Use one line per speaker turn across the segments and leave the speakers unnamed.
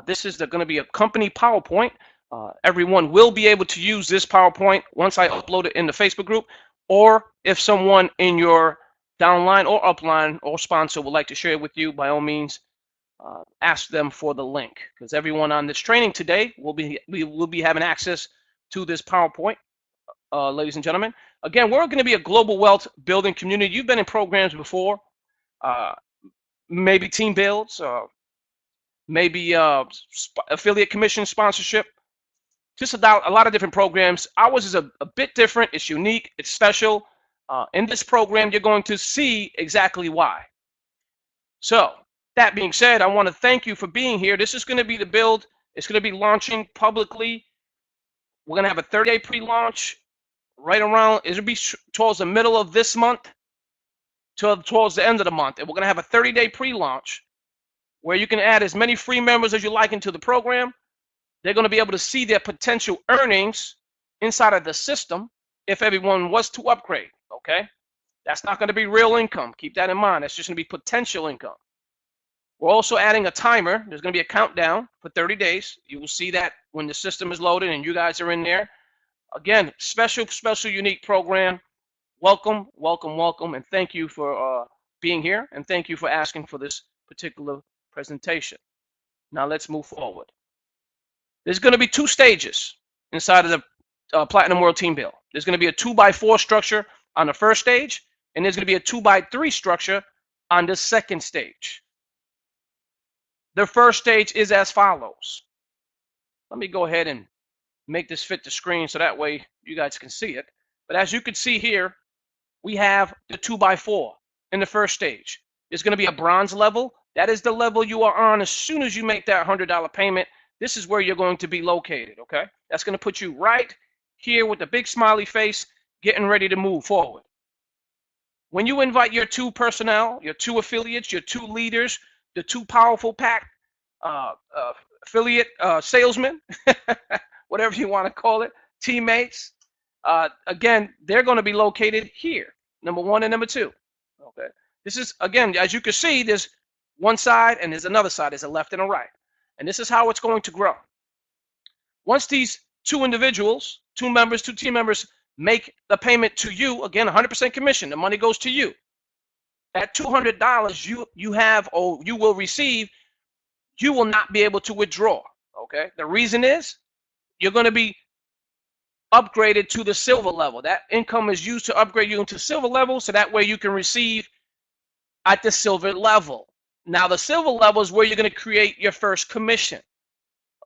This is going to be a company PowerPoint. Everyone will be able to use this PowerPoint once I upload it in the Facebook group, or if someone in your downline or upline or sponsor would like to share it with you, by all means, ask them for the link, because everyone on this training today we will be having access to this PowerPoint, ladies and gentlemen. Again, we're going to be a global wealth building community. You've been in programs before, uh, maybe team builds, maybe affiliate commission sponsorship, just a lot of different programs. Ours is a bit different. It's unique. It's special. In this program, you're going to see exactly why. So that being said, I want to thank you for being here. This is going to be the build. It's going to be launching publicly. We're going to have a 30-day pre-launch right around, it'll be towards the middle of this month towards the end of the month. And we're going to have a 30-day pre-launch where you can add as many free members as you like into the program. They're going to be able to see their potential earnings inside of the system if everyone was to upgrade, okay? That's not going to be real income. Keep that in mind. That's just going to be potential income. We're also adding a timer. There's going to be a countdown for 30 days. You will see that when the system is loaded and you guys are in there. Again, special, unique program. Welcome, welcome, welcome, and thank you for being here, and thank you for asking for this particular presentation. Now let's move forward. There's going to be 2 stages inside of the Platinum World Team Build. There's going to be a 2x4 structure on the first stage, and there's going to be a 2x3 structure on the second stage. The first stage is as follows. Let me go ahead and make this fit the screen so that way you guys can see it. But as you can see here, we have the 2x4 in the first stage. There's going to be a bronze level. That is the level you are on as soon as you make that $100 payment. This is where you're going to be located, okay? That's going to put you right here with the big smiley face, getting ready to move forward. When you invite your 2 personnel, your 2 affiliates, your 2 leaders, the 2 powerful pack affiliate salesmen, whatever you want to call it, teammates, again, they're going to be located here, number 1 and number 2. Okay. This is, again, as you can see, there's one side and there's another side. There's a left and a right. And this is how it's going to grow. Once these 2 individuals, 2 members, 2 team members make the payment to you, again, 100% commission, the money goes to you. At $200 you have, or you will receive, you will not be able to withdraw. Okay. The reason is you're going to be upgraded to the silver level. That income is used to upgrade you into silver level, so that way you can receive at the silver level. Now the silver level is where you're going to create your first commission.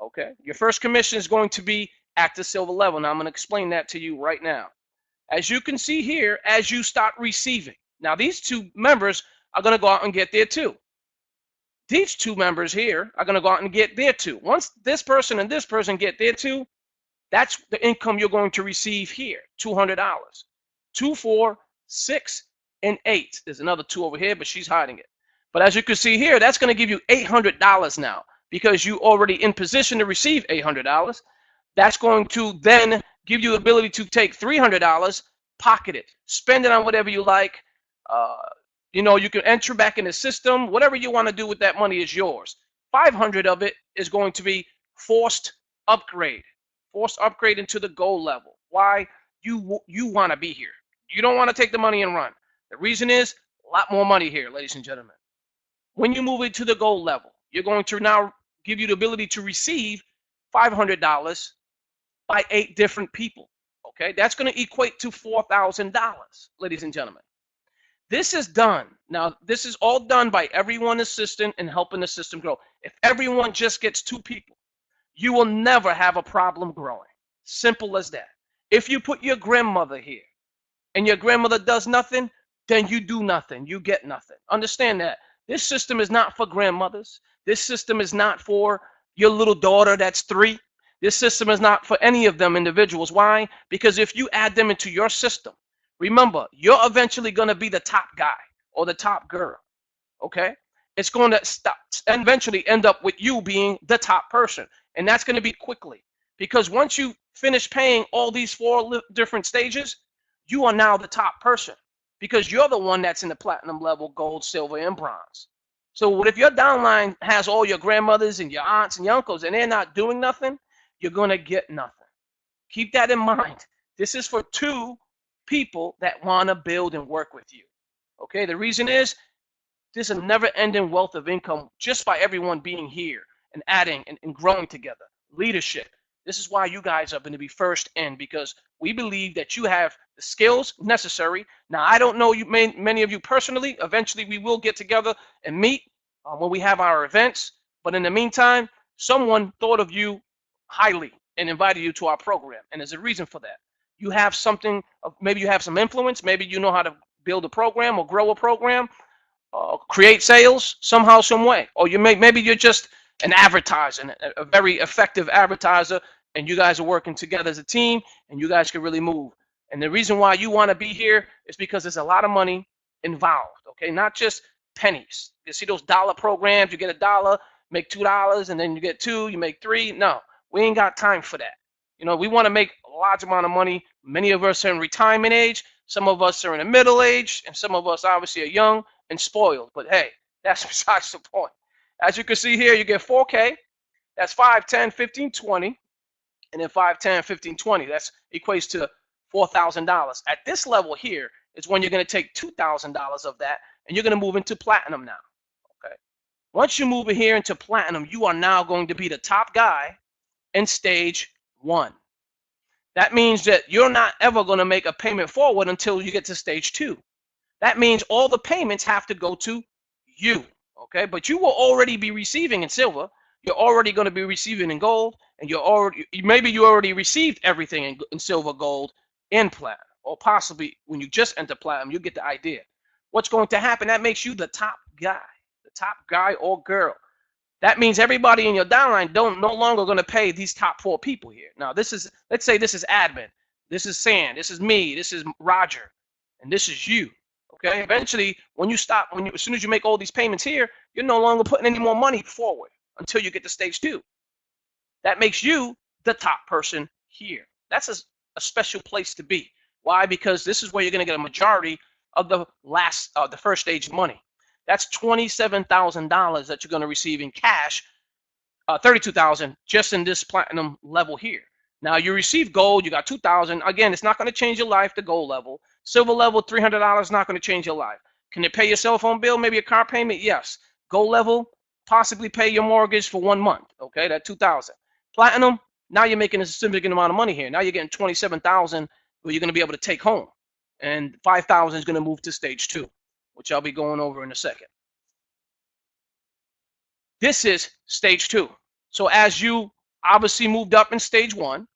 Okay, your first commission is going to be at the silver level. Now I'm going to explain that to you right now. As you can see here, as you start receiving, now these 2 members are going to go out and get there too. These 2 members here are going to go out and get there too. Once this person and this person get there too, that's the income you're going to receive here, $200. 2, 4, 6, and 8. There's another 2 over here, but she's hiding it. But as you can see here, that's going to give you $800 now, because you already in position to receive $800. That's going to then give you the ability to take $300, pocket it, spend it on whatever you like. You know, you can enter back in the system. Whatever you want to do with that money is yours. 500 of it is going to be forced upgrade into the gold level. Why? You want to be here. You don't want to take the money and run. The reason is a lot more money here, ladies and gentlemen. When you move it to the gold level, you're going to now give you the ability to receive $500 by 8 different people. Okay, that's going to equate to $4,000, ladies and gentlemen. This is done. Now, this is all done by everyone assisting and helping the system grow. If everyone just gets 2 people, you will never have a problem growing. Simple as that. If you put your grandmother here and your grandmother does nothing, then you do nothing. You get nothing. Understand that. This system is not for grandmothers. This system is not for your little daughter that's 3. This system is not for any of them individuals. Why? Because if you add them into your system, remember, you're eventually going to be the top guy or the top girl. Okay? It's going to stop and eventually end up with you being the top person. And that's going to be quickly. Because once you finish paying all these 4 different stages, you are now the top person. Because you're the one that's in the platinum level, gold, silver, and bronze. So what if your downline has all your grandmothers and your aunts and your uncles and they're not doing nothing? You're going to get nothing. Keep that in mind. This is for two people that want to build and work with you. Okay, the reason is there's a never-ending wealth of income just by everyone being here and adding and growing together. Leadership. This is why you guys are going to be first in, because we believe that you have the skills necessary. Now, I don't know you, many of you personally. Eventually, we will get together and meet when we have our events. But in the meantime, someone thought of you highly and invited you to our program, and there's a reason for that. You have something, maybe you have some influence, maybe you know how to build a program or grow a program, create sales somehow, some way, or maybe you're just an advertiser, a very effective advertiser, and you guys are working together as a team, and you guys can really move. And the reason why you want to be here is because there's a lot of money involved. Okay, not just pennies. You see those dollar programs? You get $1, make $2, and then you get 2, you make 3. No, we ain't got time for that. You know, we want to make a large amount of money. Many of us are in retirement age. Some of us are in the middle age, and some of us obviously are young and spoiled. But hey, that's besides the point. As you can see here, you get 4K. That's 5, 10, 15, 20. And then 5, 10, 15, 20. That equates to $4,000. At this level here is when you're going to take $2,000 of that, and you're going to move into platinum now. Okay. Once you move in here into platinum, you are now going to be the top guy in stage 1. That means that you're not ever going to make a payment forward until you get to stage 2. That means all the payments have to go to you. Okay, but you will already be receiving in silver. You're already going to be receiving in gold, and maybe you already received everything in silver, gold, and platinum, or possibly when you just enter platinum, you get the idea. What's going to happen? That makes you the top guy or girl. That means everybody in your downline no longer going to pay these top 4 people here. Now, let's say this is admin, this is Sam, this is me, this is Roger, and this is you. Okay, eventually, as soon as you make all these payments here, you're no longer putting any more money forward until you get to stage 2. That makes you the top person here. That's a special place to be. Why? Because this is where you're going to get a majority of the first stage money. That's $27,000 that you're going to receive in cash, $32,000 just in this platinum level here. Now you receive gold, you got $2,000. Again, it's not going to change your life, the gold level. Silver level, $300 is not going to change your life. Can it pay your cell phone bill, maybe a car payment? Yes. Gold level, possibly pay your mortgage for 1 month. Okay, that $2,000. Platinum, now you're making a significant amount of money here. Now you're getting $27,000 where you're going to be able to take home. And $5,000 is going to move to stage 2, which I'll be going over in a second. This is stage 2. So as you obviously moved up in stage 1,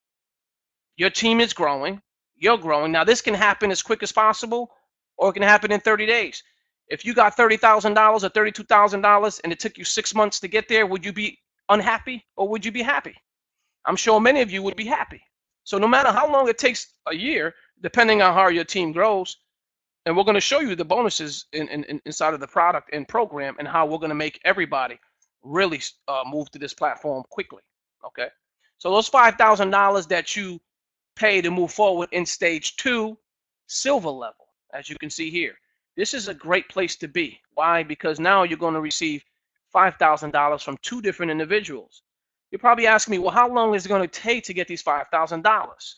your team is growing, you're growing. Now this can happen as quick as possible, or it can happen in 30 days. If you got $30,000 or $32,000 and it took you 6 months to get there, would you be unhappy or would you be happy? I'm sure many of you would be happy. So no matter how long it takes a year, depending on how your team grows, and we're going to show you the bonuses inside of the product and program and how we're going to make everybody really move to this platform quickly. Okay, so those $5,000 that you pay to move forward in stage 2, silver level, as you can see here, this is a great place to be. Why? Because now you're going to receive $5,000 from 2 different individuals. You're probably asking me, well, how long is it going to take to get these $5,000?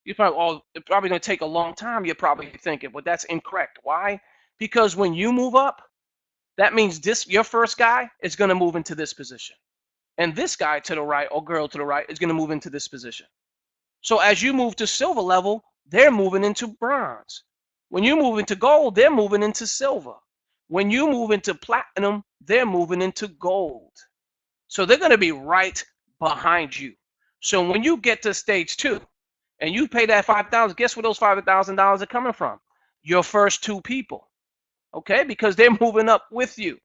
You're probably, oh, it's probably going to take a long time. You're probably thinking, but that's incorrect. Why? Because when you move up, that means your first guy is going to move into this position. And this guy to the right or girl to the right is going to move into this position. So as you move to silver level, they're moving into bronze. When you move into gold, they're moving into silver. When you move into platinum, they're moving into gold. So they're going to be right behind you. So when you get to stage 2 and you pay that $5,000, guess where those $5,000 are coming from? Your first 2 people. Okay, because they're moving up with you.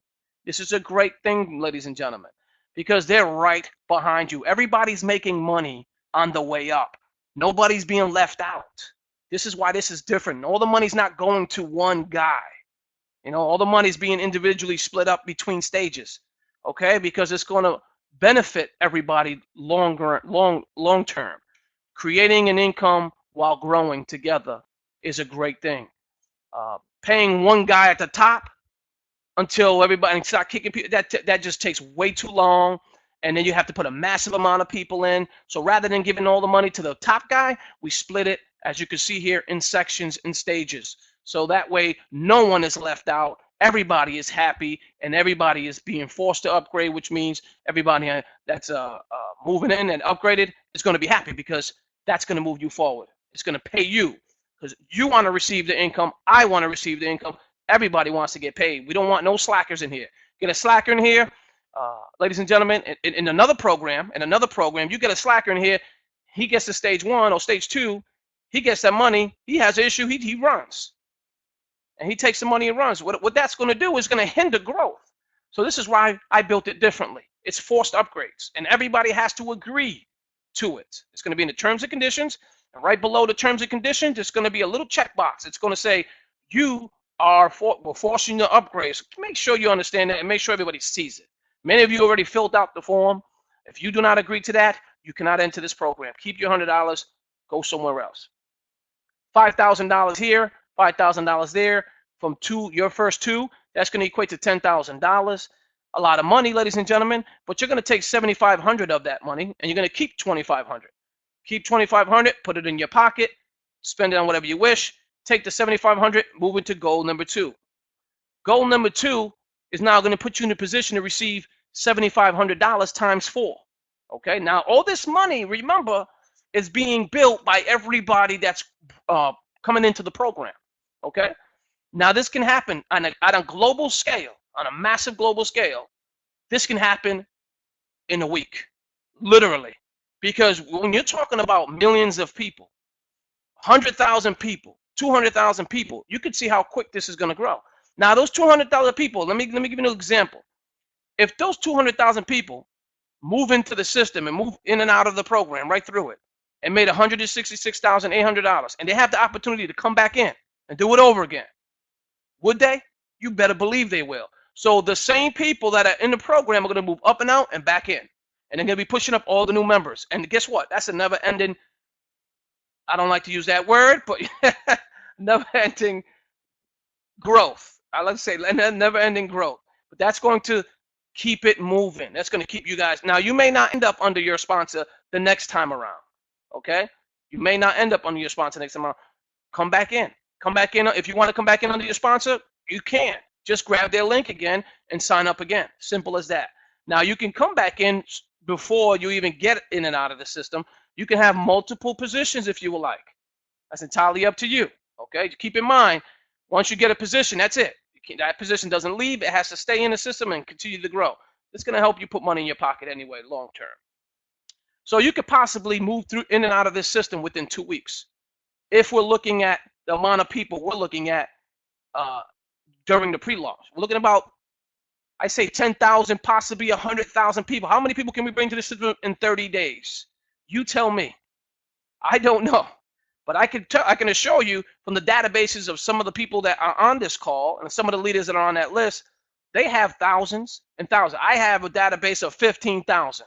This is a great thing, ladies and gentlemen, because they're right behind you. Everybody's making money on the way up. Nobody's being left out. This is why this is different. All the money's not going to one guy. You know, all the money's being individually split up between stages. Okay, because it's going to benefit everybody long term. Creating an income while growing together is a great thing. Paying one guy at the top until everybody start kicking people. That just takes way too long, and then you have to put a massive amount of people in. So rather than giving all the money to the top guy, we split it, as you can see here, in sections and stages. So that way, no one is left out. Everybody is happy, and everybody is being forced to upgrade, which means everybody that's moving in and upgraded is going to be happy, because that's going to move you forward. It's going to pay you, because you want to receive the income. I want to receive the income. Everybody wants to get paid. We don't want no slackers in here. Get a slacker in here, ladies and gentlemen. In another program, you get a slacker in here. He gets to stage 1 or stage 2. He gets that money. He has an issue. He runs. And he takes the money and runs. What that's going to do is going to hinder growth. So this is why I built it differently. It's forced upgrades, and everybody has to agree to it. It's going to be in the terms and conditions, and right below the terms and conditions, it's going to be a little checkbox. It's going to say, we're forcing the upgrades. Make sure you understand that, and make sure everybody sees it. Many of you already filled out the form. If you do not agree to that, you cannot enter this program. Keep your $100, go somewhere else. $5,000 here, $5,000 there. From your first 2, that's going to equate to $10,000. A lot of money, ladies and gentlemen, but you're going to take $7,500 of that money, and you're going to keep $2,500. Keep $2,500, put it in your pocket, spend it on whatever you wish. Take the $7,500, move it to goal number 2. Goal number 2 is now going to put you in a position to receive $7,500 times 4. Okay, now all this money, remember, is being built by everybody that's coming into the program. Okay, now this can happen on a global scale, on a massive global scale. This can happen in a week, literally, because when you're talking about millions of people, 100,000 people, 200,000 people, you can see how quick this is going to grow. Now, those 200,000 people, let me give you an example. If those 200,000 people move into the system and move in and out of the program right through it and made $166,800, and they have the opportunity to come back in and do it over again, would they? You better believe they will. So the same people that are in the program are going to move up and out and back in, and they're going to be pushing up all the new members. And guess what? That's a never-ending, I don't like to use that word, but never-ending growth. I like to say never-ending growth. But that's going to keep it moving. That's going to keep you guys. Now, you may not end up under your sponsor the next time around. Okay? You may not end up under your sponsor next time around. Come back in. Come back in. If you want to come back in under your sponsor, you can. Just grab their link again and sign up again. Simple as that. Now, you can come back in before you even get in and out of the system. You can have multiple positions if you would like. That's entirely up to you. Okay? Keep in mind, once you get a position, that's it. That position doesn't leave. It has to stay in the system and continue to grow. It's going to help you put money in your pocket anyway, long term. So you could possibly move through in and out of this system within 2 weeks. If we're looking at the amount of people we're looking at during the pre-launch, we're looking about, I say 10,000, possibly 100,000 people. How many people can we bring to the system in 30 days? You tell me. I don't know. But I can assure you from the databases of some of the people that are on this call and some of the leaders that are on that list, they have thousands and thousands. I have a database of 15,000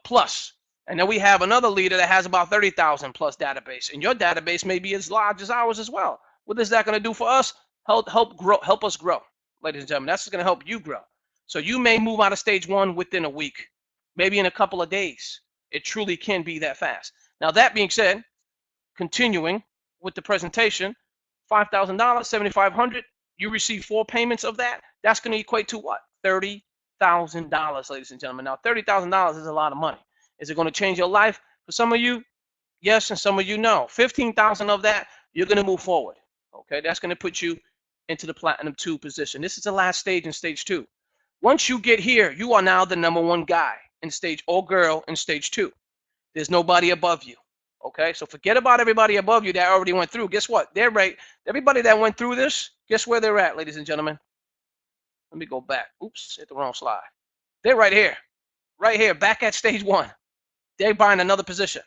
plus. And then we have another leader that has about 30,000 plus database. And your database may be as large as ours as well. What is that going to do for us? Help us grow, ladies and gentlemen. That's going to help you grow. So you may move out of stage 1 within a week, maybe in a couple of days. It truly can be that fast. Now, that being said, continuing with the presentation, $5,000, $7,500, you receive 4 payments of that. That's going to equate to what? $30,000, ladies and gentlemen. Now, $30,000 is a lot of money. Is it going to change your life? For some of you, yes, and some of you, no. 15,000 of that, you're going to move forward. Okay, that's going to put you into the Platinum 2 position. This is the last stage in stage 2. Once you get here, you are now the #1 guy in stage, or girl in stage 2. There's nobody above you. Okay, so forget about everybody above you that already went through. Guess what? They're right. Everybody that went through this, guess where they're at, ladies and gentlemen? Let me go back. Oops, hit the wrong slide. They're right here, back at stage 1. They're buying another position.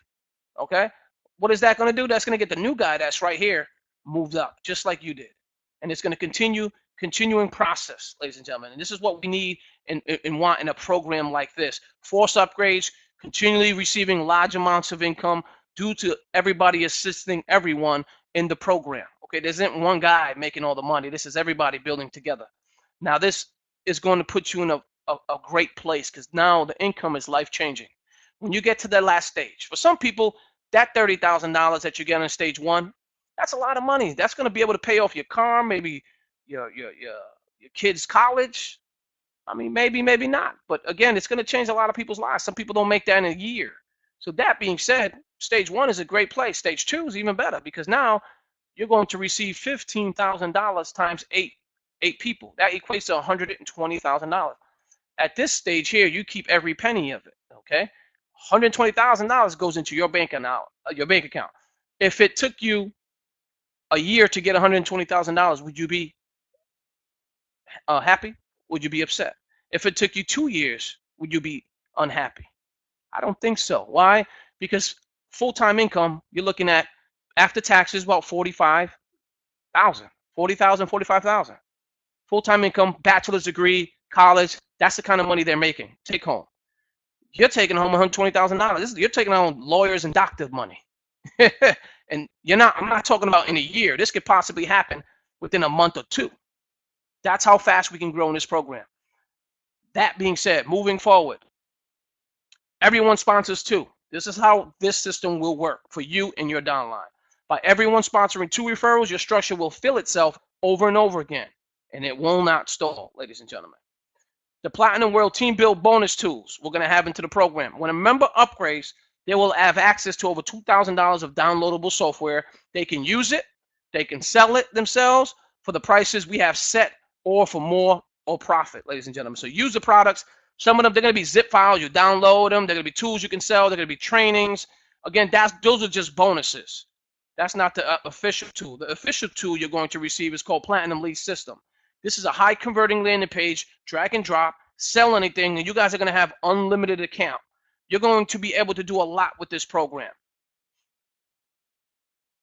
Okay, what is that going to do? That's going to get the new guy that's right here moved up, just like you did. And it's going to continuing process, ladies and gentlemen. And this is what we need and want in a program like this. Force upgrades, continually receiving large amounts of income, due to everybody assisting everyone in the program. Okay, there isn't one guy making all the money. This is everybody building together. Now this is going to put you in a great place, because now the income is life changing. When you get to that last stage, for some people, that $30,000 that you get in stage one, that's a lot of money. That's going to be able to pay off your car, maybe your kids' college. I mean, maybe not. But again, it's going to change a lot of people's lives. Some people don't make that in a year. So that being said, stage one is a great place. Stage two is even better, because now you're going to receive $15,000 times eight people. That equates to $120,000. At this stage here, you keep every penny of it. Okay, $120,000 goes into your bank account. If it took you a year to get $120,000, would you be happy? Would you be upset? If it took you 2 years, would you be unhappy? I don't think so. Why? Because full-time income, you're looking at after taxes about 45,000, 40,000, 45,000. Full-time income, bachelor's degree, college, that's the kind of money they're making. Take home. You're taking home $120,000. You're taking home lawyers and doctor money. And I'm not talking about in a year. This could possibly happen within a month or two. That's how fast we can grow in this program. That being said, moving forward, everyone sponsors too. This is how this system will work for you and your downline. By everyone sponsoring 2 referrals, your structure will fill itself over and over again, and it will not stall, ladies and gentlemen. The Platinum World Team Build bonus tools we're going to have into the program. When a member upgrades, they will have access to over $2,000 of downloadable software. They can use it. They can sell it themselves for the prices we have set, or for more or profit, ladies and gentlemen. So use the products. Some of them, they're going to be zip files. You download them. They're going to be tools you can sell. They're going to be trainings. Again, those are just bonuses. That's not the official tool. The official tool you're going to receive is called Platinum Lead System. This is a high converting landing page, drag and drop, sell anything, and you guys are going to have unlimited account. You're going to be able to do a lot with this program.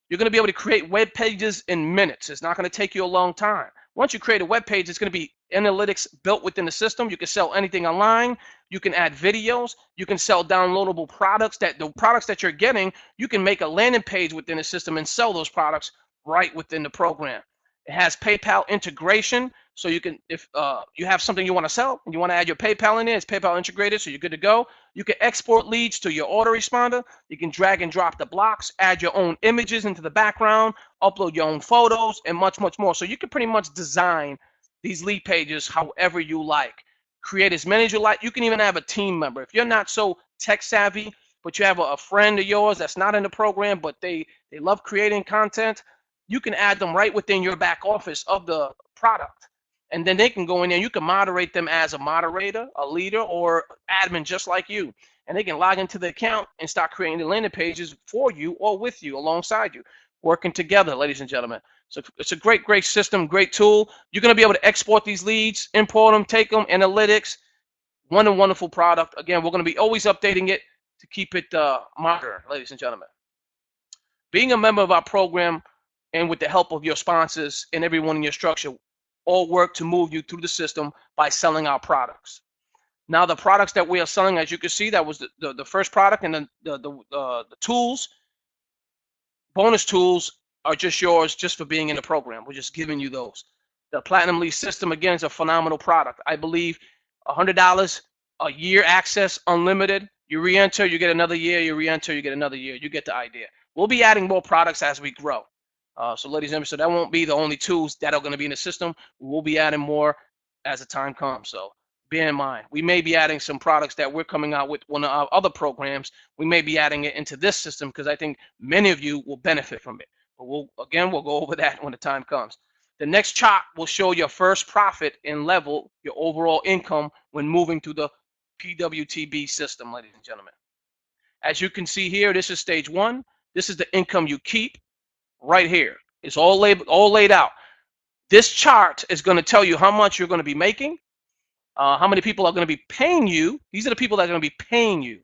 You're going to be able to create web pages in minutes. It's not going to take you a long time. Once you create a web page, it's going to be analytics built within the system. You can sell anything online. You can add videos. You can sell downloadable products. The products that you're getting, you can make a landing page within the system and sell those products right within the program. It has PayPal integration, so you can, if you have something you want to sell and you want to add your PayPal in there, it's PayPal integrated, so you're good to go. You can export leads to your autoresponder. You can drag and drop the blocks, add your own images into the background, upload your own photos, and much, much more. So you can pretty much design these lead pages however you like. Create as many as you like. You can even have a team member. If you're not so tech savvy, but you have a friend of yours that's not in the program, but they love creating content, you can add them right within your back office of the product. And then they can go in there. You can moderate them as a moderator, a leader, or admin just like you. And they can log into the account and start creating the landing pages for you or with you, alongside you, working together, ladies and gentlemen. So it's a great, great system, great tool. You're going to be able to export these leads, import them, take them, analytics. Wonderful product. Again, we're going to be always updating it to keep it modern, ladies and gentlemen. Being a member of our program, and with the help of your sponsors and everyone in your structure, all work to move you through the system by selling our products. Now, the products that we are selling, as you can see, that was the first product, and the tools, bonus tools, are just yours just for being in the program. We're just giving you those. The Platinum Lead System, again, is a phenomenal product. I believe $100 a year access, unlimited. You re-enter, you get another year. You re-enter, you get another year. You get the idea. We'll be adding more products as we grow. So ladies and gentlemen, so that won't be the only tools that are going to be in the system. We'll be adding more as the time comes. So bear in mind, we may be adding some products that we're coming out with one of our other programs. We may be adding it into this system, because I think many of you will benefit from it. But we'll go over that when the time comes. The next chart will show your first profit and level, your overall income when moving through the PWTB system, ladies and gentlemen. As you can see here, this is stage one. This is the income you keep. Right here, it's all laid out. This chart is going to tell you how much you're going to be making, how many people are going to be paying you. These are the people that are going to be paying you.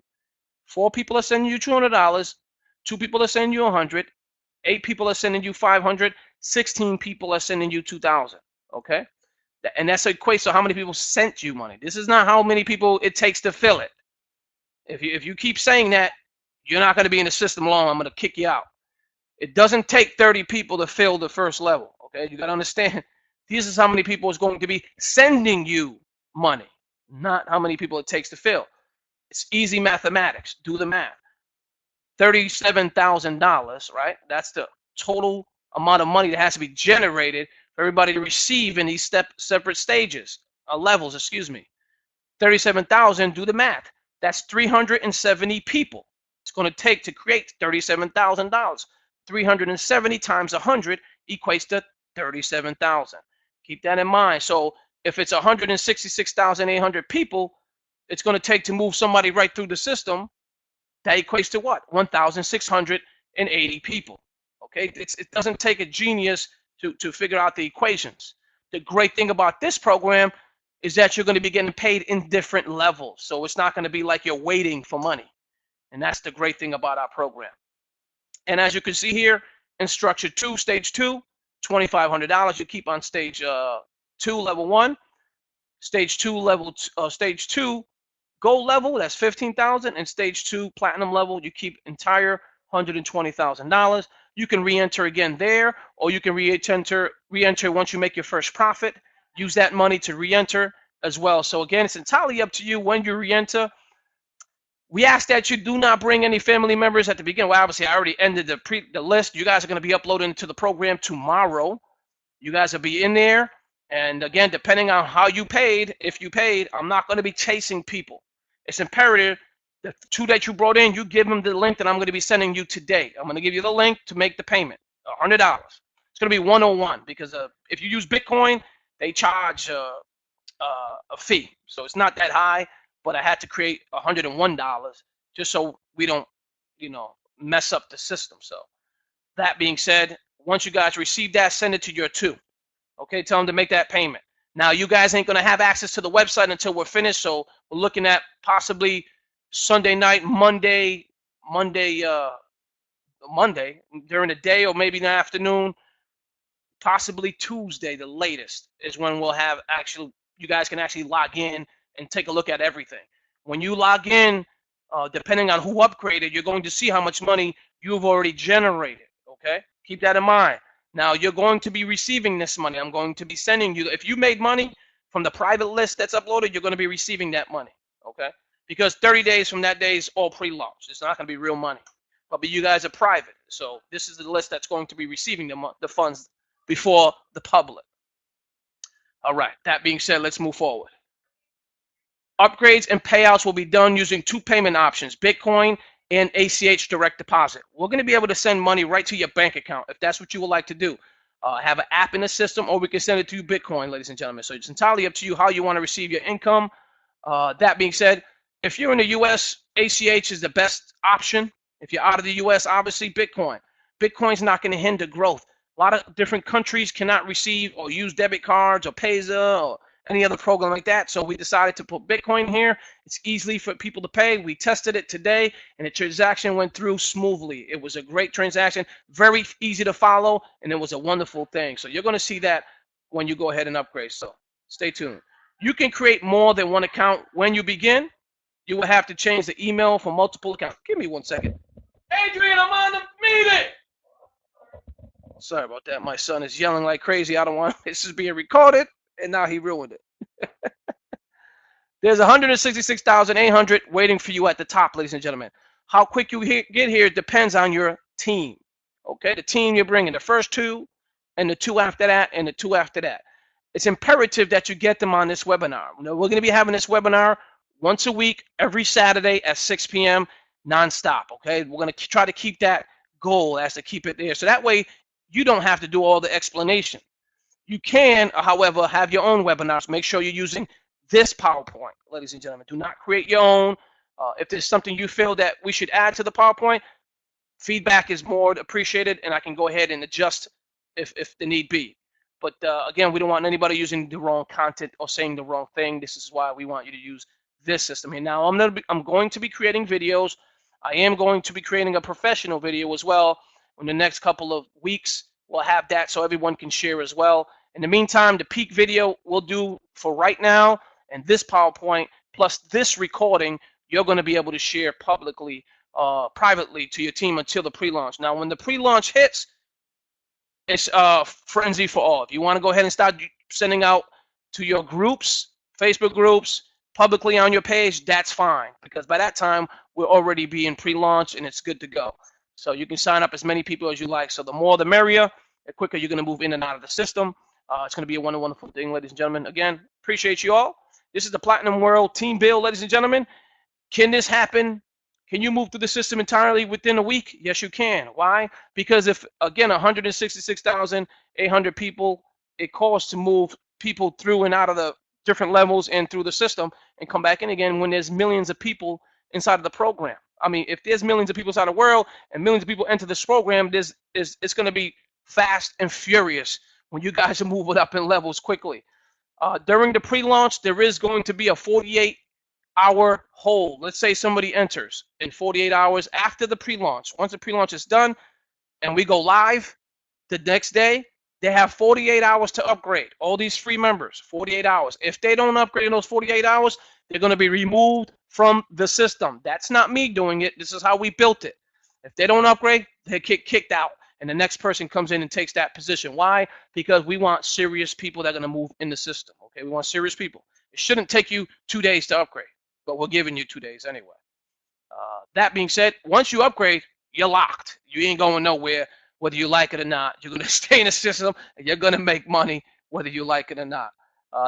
4 people are sending you $200, 2 people are sending you $100, 8 people are sending you $500, 16 people are sending you $2,000. Okay, and that's equates to how many people sent you money. This is not how many people it takes to fill it. If you keep saying that, you're not going to be in the system long. I'm going to kick you out. It doesn't take 30 people to fill the first level. Okay, you got to understand, This is how many people is going to be sending you money, not how many people it takes to fill. It's easy mathematics. Do the math. $37,000, right? That's the total amount of money that has to be generated for everybody to receive in these separate stages, levels, excuse me. 37,000, do the math. That's 370 people. It's going to take to create $37,000. 370 times 100 equates to 37,000. Keep that in mind. So if it's 166,800 people, it's going to take to move somebody right through the system. That equates to what? 1,680 people. Okay, it doesn't take a genius to figure out the equations. The great thing about this program is that you're going to be getting paid in different levels. So it's not going to be like you're waiting for money. And that's the great thing about our program. And as you can see here, in structure 2, stage 2, $2,500. You keep on stage 2, level 1. Stage 2, stage 2, gold level, that's $15,000. And stage 2, platinum level, you keep entire $120,000. You can re-enter again there, or you can re-enter once you make your first profit. Use that money to re-enter as well. So again, it's entirely up to you when you re-enter. We ask that you do not bring any family members at the beginning. Well, obviously, I already ended the list. You guys are going to be uploading to the program tomorrow. You guys will be in there. And again, depending on how you paid, if you paid, I'm not going to be chasing people. It's imperative the 2 that you brought in, you give them the link that I'm going to be sending you today. I'm going to give you the link to make the payment, $100. It's going to be 101 because if you use Bitcoin, they charge a fee. So it's not that high, but I had to create $101 just so we don't, mess up the system. So that being said, once you guys receive that, send it to your 2. Okay, tell them to make that payment. Now, you guys ain't going to have access to the website until we're finished, so we're looking at possibly Sunday night, Monday during the day, or maybe in the afternoon, possibly Tuesday, the latest, is when we'll have you guys can actually log in and take a look at everything. When you log in, depending on who upgraded, you're going to see how much money you've already generated, okay? Keep that in mind. Now, you're going to be receiving this money. I'm going to be sending you, if you made money from the private list that's uploaded, you're going to be receiving that money, okay? Because 30 days from that day is all pre-launch. It's not going to be real money. But you guys are private. So this is the list that's going to be receiving the funds before the public. All right, that being said, let's move forward. Upgrades and payouts will be done using 2 payment options, Bitcoin and ACH direct deposit. We're going to be able to send money right to your bank account if that's what you would like to do. Have an app in the system, or we can send it to you Bitcoin, ladies and gentlemen. So it's entirely up to you how you want to receive your income. That being said, if you're in the U.S., ACH is the best option. If you're out of the U.S., obviously Bitcoin. Bitcoin's not going to hinder growth. A lot of different countries cannot receive or use debit cards or Payza or any other program like that. So we decided to put Bitcoin here. It's easy for people to pay. We tested it today, and the transaction went through smoothly. It was a great transaction, very easy to follow, and it was a wonderful thing. So you're going to see that when you go ahead and upgrade. So stay tuned. You can create more than one account when you begin. You will have to change the email for multiple accounts. Give me 1 second. Adrian, I'm on the meeting. Sorry about that. My son is yelling like crazy. I don't want this is being recorded, and now he ruined it. There's 166,800 waiting for you at the top, ladies and gentlemen. How quick you get here depends on your team. Okay, the team you're bringing, the first 2, and the 2 after that, and the 2 after that. It's imperative that you get them on this webinar. We're going to be having this webinar once a week, every Saturday at 6 p.m. nonstop. Okay, we're going to try to keep that goal as to keep it there. So that way, you don't have to do all the explanation. You can, however, have your own webinars. Make sure you're using this PowerPoint, ladies and gentlemen. Do not create your own. If there's something you feel that we should add to the PowerPoint, feedback is more appreciated, and I can go ahead and adjust if the need be. But again, we don't want anybody using the wrong content or saying the wrong thing. This is why we want you to use this system here. Now, I'm going to be creating videos. I am going to be creating a professional video as well. In the next couple of weeks, we'll have that so everyone can share as well. In the meantime, the peak video we'll do for right now, and this PowerPoint plus this recording, you're going to be able to share publicly, privately to your team until the pre-launch. Now, when the pre-launch hits, it's frenzy for all. If you want to go ahead and start sending out to your groups, Facebook groups, publicly on your page, that's fine, because by that time we'll already be in pre-launch and it's good to go. So you can sign up as many people as you like. So the more the merrier, the quicker you're going to move in and out of the system. It's going to be a wonderful thing, ladies and gentlemen. Again, appreciate you all. This is the Platinum World Team Build, ladies and gentlemen. Can this happen? Can you move through the system entirely within a week? Yes, you can. Why? Because if, again, 166,800 people, it costs to move people through and out of the different levels and through the system and come back in again when there's millions of people inside of the program. I mean, if there's millions of people inside the world and millions of people enter this program, it's going to be fast and furious when you guys are moving up in levels quickly. During the pre-launch, there is going to be a 48-hour hold. Let's say somebody enters in 48 hours after the pre-launch. Once the pre-launch is done and we go live the next day, they have 48 hours to upgrade. All these free members, 48 hours. If they don't upgrade in those 48 hours, they're going to be removed from the system. That's not me doing it. This is how we built it. If they don't upgrade, they get kicked out, and the next person comes in and takes that position. Why? Because we want serious people that are going to move in the system. Okay, we want serious people. It shouldn't take you 2 days to upgrade, but we're giving you 2 days anyway. That being said, once you upgrade, you're locked. You ain't going nowhere, whether you like it or not. You're going to stay in the system, and you're going to make money, whether you like it or not.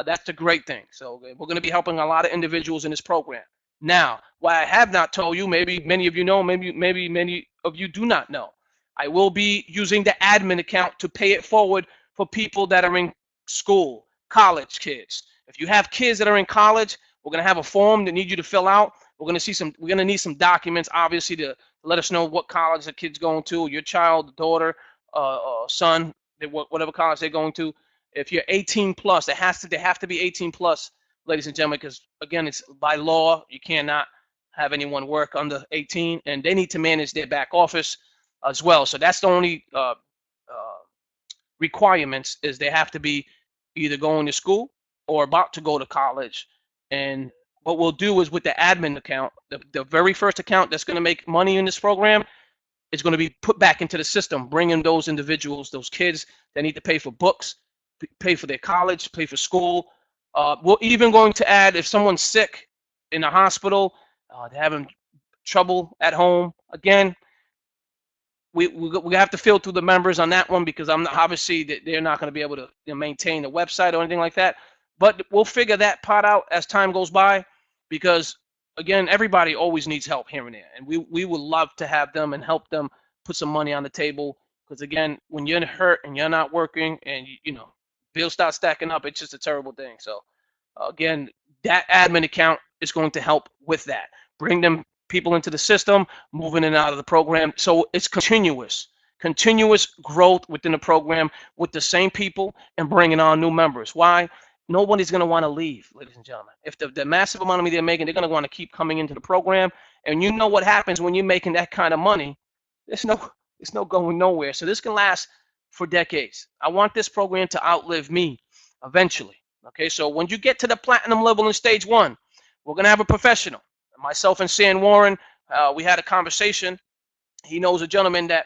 That's the great thing. So we're going to be helping a lot of individuals in this program. Now, what I have not told you, maybe many of you know, maybe many of you do not know, I will be using the admin account to pay it forward for people that are in school, college kids. If you have kids that are in college, we're going to have a form that need you to fill out. We're going to need some documents, obviously, to let us know what college the kid's going to, your child, daughter, son, whatever college they're going to. If you're 18 plus, they have to be 18 plus, ladies and gentlemen, because again, it's by law, you cannot have anyone work under 18, and they need to manage their back office as well. So that's the only requirements, is they have to be either going to school or about to go to college. And what we'll do is, with the admin account, the very first account that's going to make money in this program is going to be put back into the system, bringing those individuals, those kids that need to pay for books, pay for their college, pay for school. We're even going to add, if someone's sick in the hospital, they're having trouble at home. Again, we have to filter the members on that one, because obviously they're not going to be able to maintain the website or anything like that. But we'll figure that part out as time goes by, because again, everybody always needs help here and there, and we would love to have them and help them put some money on the table. Because again, when you're hurt and you're not working, and you know, bills start stacking up, it's just a terrible thing. So again, that admin account is going to help with that, bring them people into the system, moving in and out of the program. So it's continuous growth within the program with the same people and bringing on new members. Why? Nobody's going to want to leave, ladies and gentlemen. If the massive amount of money they're making, they're going to want to keep coming into the program. And you know what happens when you're making that kind of money? It's no going nowhere. So this can last for decades. I want this program to outlive me eventually. Okay, so when you get to the platinum level in stage 1, we're going to have a professional. Myself and San Warren, we had a conversation. He knows a gentleman that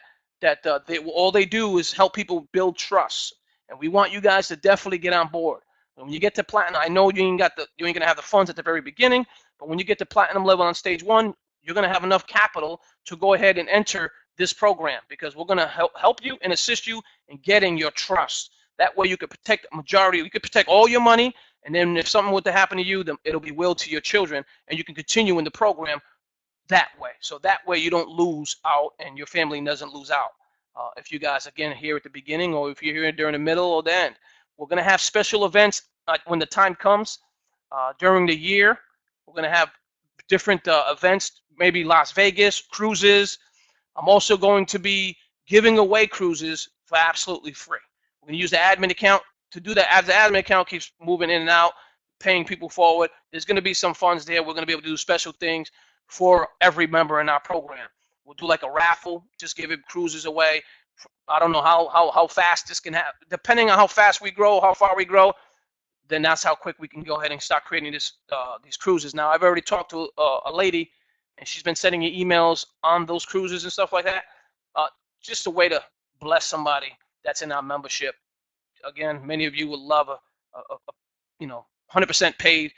all they do is help people build trust. And we want you guys to definitely get on board. When you get to platinum, I know you ain't gonna have the funds at the very beginning, but when you get to platinum level on stage 1, you're gonna have enough capital to go ahead and enter this program, because we're gonna help you and assist you in getting your trust. That way you could protect the majority, you could protect all your money, and then if something were to happen to you, then it'll be willed to your children, and you can continue in the program that way. So that way you don't lose out and your family doesn't lose out. If you guys, again, here at the beginning, or if you're here during the middle or the end. We're going to have special events when the time comes during the year. We're going to have different events, maybe Las Vegas, cruises. I'm also going to be giving away cruises for absolutely free. We're going to use the admin account to do that. As the admin account keeps moving in and out, paying people forward, there's going to be some funds there. We're going to be able to do special things for every member in our program. We'll do like a raffle, just giving cruises away. I don't know how fast this can happen. Depending on how fast we grow, how far we grow, then that's how quick we can go ahead and start creating these cruises. Now, I've already talked to a lady, and she's been sending me emails on those cruises and stuff like that. Just a way to bless somebody that's in our membership. Again, many of you would love a 100% paid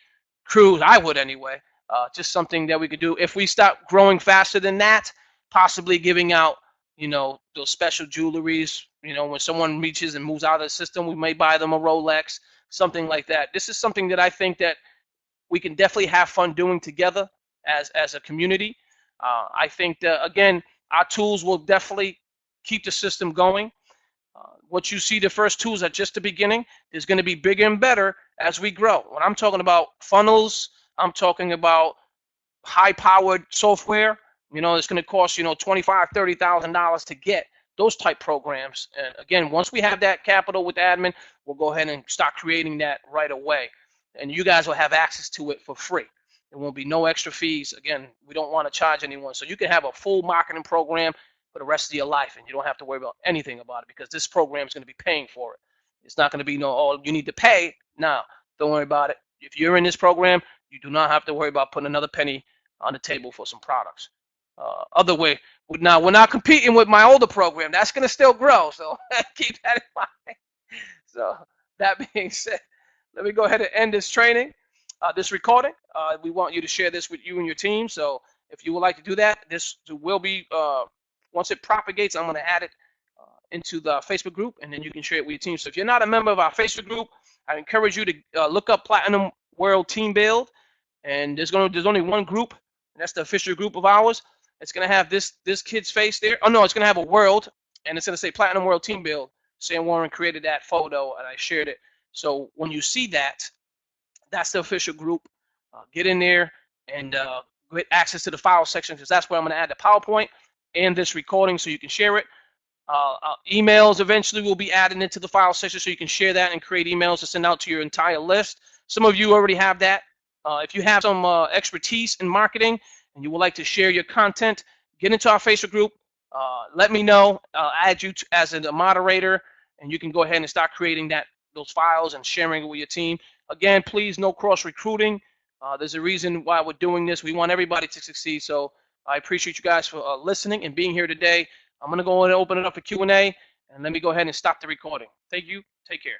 cruise. I would anyway. Just something that we could do. If we start growing faster than that, possibly giving out, those special jewelries. When someone reaches and moves out of the system, we may buy them a Rolex, something like that. This is something that I think that we can definitely have fun doing together as a community. I think that, again, our tools will definitely keep the system going. What you see, the first tools are just the beginning. There's going to be bigger and better as we grow. When I'm talking about funnels, I'm talking about high-powered software. It's going to cost $25,000, $30,000 to get those type programs. And again, once we have that capital with admin, we'll go ahead and start creating that right away. And you guys will have access to it for free. There won't be no extra fees. Again, we don't want to charge anyone. So you can have a full marketing program for the rest of your life, and you don't have to worry about anything about it because this program is going to be paying for it. It's not going to be you need to pay. No, don't worry about it. If you're in this program, you do not have to worry about putting another penny on the table for some products. Other way, now we're not competing with my older program. That's going to still grow, so keep that in mind. So that being said, let me go ahead and end this training, this recording. We want you to share this with you and your team. So if you would like to do that, this will be, once it propagates, I'm going to add it into the Facebook group, and then you can share it with your team. So if you're not a member of our Facebook group, I encourage you to look up Platinum World Team Build, and there's only one group, and that's the official group of ours. It's going to have this kid's face there. Oh, no, it's going to have a world, and it's going to say Platinum World Team Build. Sam Warren created that photo, and I shared it. So when you see that, that's the official group. Get in there and get access to the file section, because that's where I'm going to add the PowerPoint and this recording so you can share it. Emails eventually will be added into the file section so you can share that and create emails to send out to your entire list. Some of you already have that. If you have some expertise in marketing and you would like to share your content, get into our Facebook group. Let me know. I'll add you as a moderator, and you can go ahead and start creating those files and sharing it with your team. Again, please, no cross recruiting. There's a reason why we're doing this. We want everybody to succeed. So I appreciate you guys for listening and being here today. I'm going to go ahead and open it up for Q&A, and let me go ahead and stop the recording. Thank you. Take care.